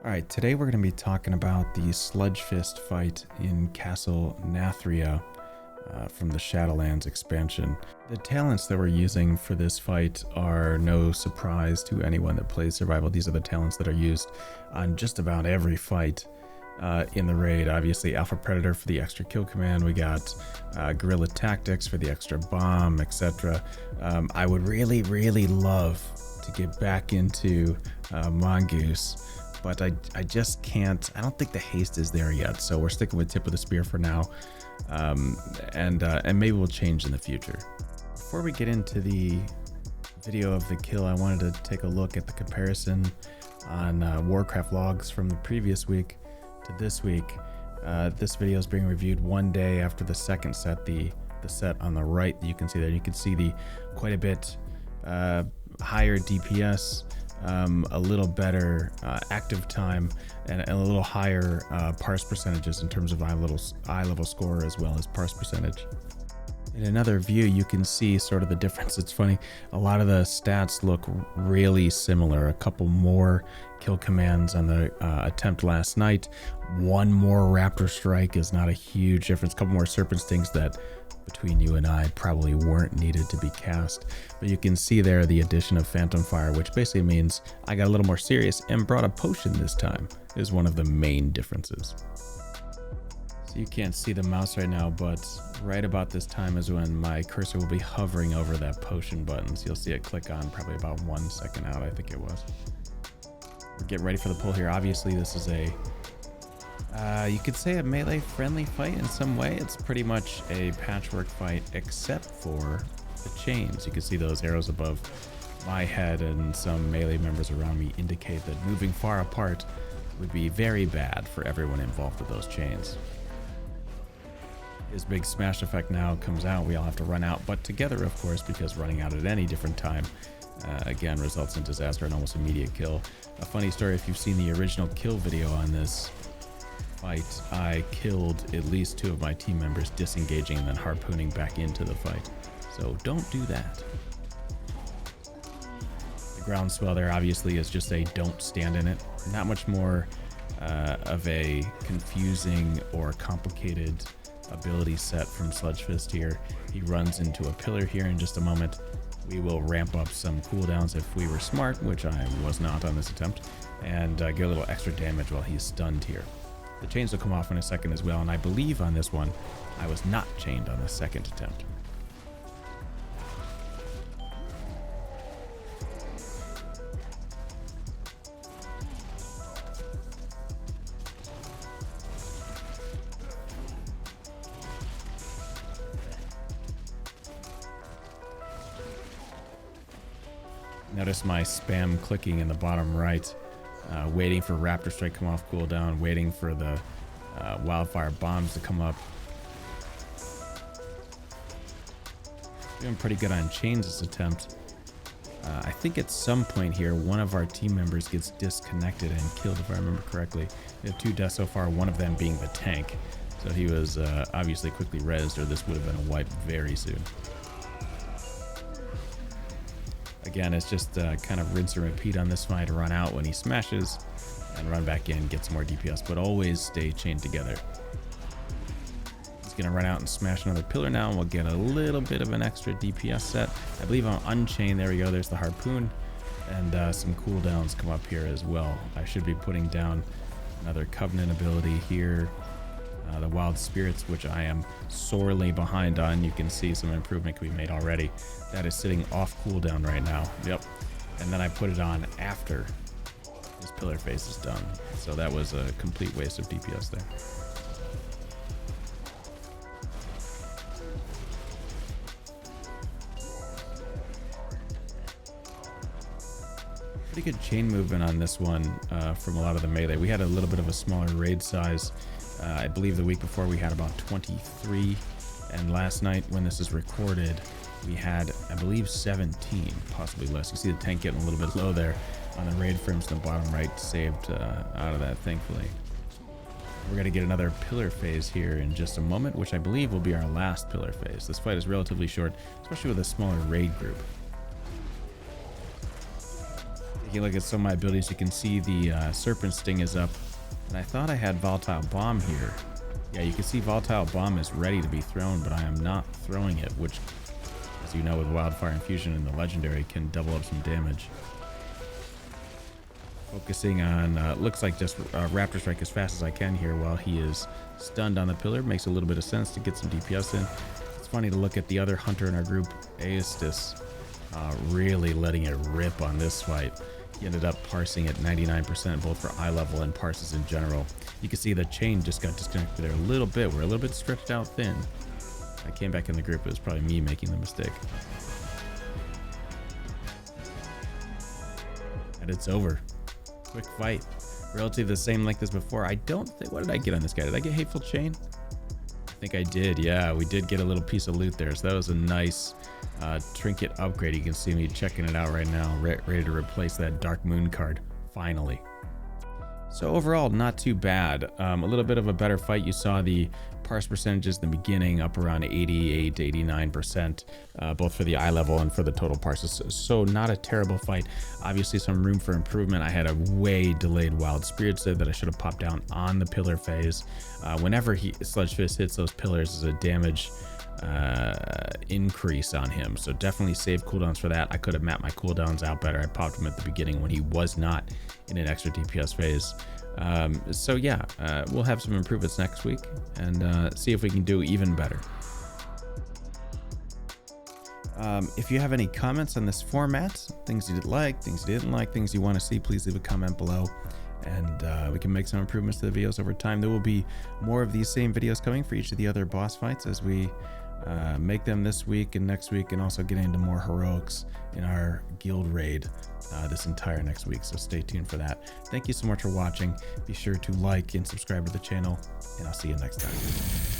Alright, today we're going to be talking about the Sludgefist fight in Castle Nathria from the Shadowlands expansion. The talents that we're using for this fight are no surprise to anyone that plays Survival. These are the talents that are used on just about every fight in the raid. Obviously, Alpha Predator for the extra kill command. We got Guerrilla Tactics for the extra bomb, etc. I would really love to get back into Mongoose, but I just can't. I don't think the haste is there yet, so we're sticking with Tip of the Spear for now, and maybe we'll change in the future. Before we get into the video of the kill, I wanted to take a look at the comparison on Warcraft logs from the previous week to this week. This video is being reviewed one day after the second set, the set on the right that you can see there. You can see the quite a bit higher DPS, a little better active time, and a little higher parse percentages in terms of eye level score as well as parse percentage. In another view, you can see sort of the difference. It's funny, a lot of the stats look really similar. A couple more kill commands on the attempt last night. One more Raptor Strike is not a huge difference. A couple more Serpent Stings that between you and I probably weren't needed to be cast. But you can see there the addition of Phantom Fire, which basically means I got a little more serious and brought a potion this time, is one of the main differences. So you can't see the mouse right now, but right about this time is when my cursor will be hovering over that potion button. So you'll see it click on probably about 1 second out, I think it was. We'll get ready for the pull here. Obviously, this is a you could say a melee friendly fight in some way. It's pretty much a patchwork fight except for the chains. You can see those arrows above my head, and some melee members around me indicate that moving far apart would be very bad for everyone involved with those chains. His big smash effect now comes out. We all have to run out, but together, of course, because running out at any different time again results in disaster and almost immediate kill. A funny story, if you've seen the original kill video on this fight, I killed at least 2 of my team members disengaging and then harpooning back into the fight. So don't do that. The groundswell there obviously is just a don't stand in it. Not much more of a confusing or complicated ability set from Sludgefist here. He runs into a pillar here in just a moment. We will ramp up some cooldowns if we were smart, which I was not on this attempt, and get a little extra damage while he's stunned here. The chains will come off in a second as well, and I believe on this one, I was not chained on the second attempt. Notice my spam clicking in the bottom right. Waiting for Raptor Strike to come off cooldown, waiting for the wildfire bombs to come up. Doing pretty good on chains this attempt. I think at some point here, one of our team members gets disconnected and killed, if I remember correctly. We have 2 deaths so far, one of them being the tank. So he was obviously quickly rezzed, or this would have been a wipe very soon. Again, it's just kind of rinse and repeat on this fight. Run out when he smashes and run back in, get some more DPS, but always stay chained together. He's going to run out and smash another pillar now, and we'll get a little bit of an extra DPS set. I believe I'm unchained. There we go. There's the harpoon, and some cooldowns come up here as well. I should be putting down another Covenant ability here. The Wild Spirits, which I am sorely behind on. You can see some improvement can be made already. That is sitting off cooldown right now. Yep. And then I put it on after his pillar phase is done. So that was a complete waste of DPS there. Pretty good chain movement on this one from a lot of the melee. We had a little bit of a smaller raid size. I believe the week before we had about 23, and last night when this is recorded we had, I believe, 17, possibly less. You see the tank getting a little bit low there on the raid frames in the bottom right, saved out of that thankfully. We're going to get another pillar phase here in just a moment, which I believe will be our last pillar phase. This fight is relatively short, especially with a smaller raid group. Taking a look at some of my abilities, you can see the Serpent Sting is up. And I thought I had Volatile Bomb here. Yeah, you can see Volatile Bomb is ready to be thrown, but I am not throwing it, which, as you know, with Wildfire Infusion in the Legendary, can double up some damage. Focusing on, looks like just Raptor Strike as fast as I can here while he is stunned on the pillar. Makes a little bit of sense to get some DPS in. It's funny to look at the other hunter in our group, Aestus, really letting it rip on this fight. He ended up parsing at 99% both for eye level and parses in general. You can see the chain just got disconnected there a little bit. We're a little bit stretched out thin. I came back in the group. It was probably me making the mistake. And it's over. Quick fight. Relatively the same length as before. I don't think... What did I get on this guy? Did I get Hateful Chain? I think I did. Yeah, we did get a little piece of loot there. So that was a nice trinket upgrade. You can see me checking it out right now. Ready to replace that Dark Moon card. Finally. So overall, not too bad. A little bit of a better fight. You saw the parse percentages in the beginning up around 88 to 89%, both for the eye level and for the total parses. So not a terrible fight. Obviously some room for improvement. I had a way delayed Wild Spirit Save that I should have popped down on the pillar phase. Whenever Sludgefist hits those pillars, is a damage increase on him, so definitely save cooldowns for that. I could have mapped my cooldowns out better. I popped him at the beginning when he was not in an extra DPS phase. So yeah, we'll have some improvements next week and see if we can do even better. If you have any comments on this format, things you did like, things you didn't like, things you want to see, please leave a comment below, and we can make some improvements to the videos over time. There will be more of these same videos coming for each of the other boss fights as we make them this week and next week, and also getting into more heroics in our guild raid this entire next week, so stay tuned for that. Thank you so much for watching. Be sure to like and subscribe to the channel, and I'll see you next time.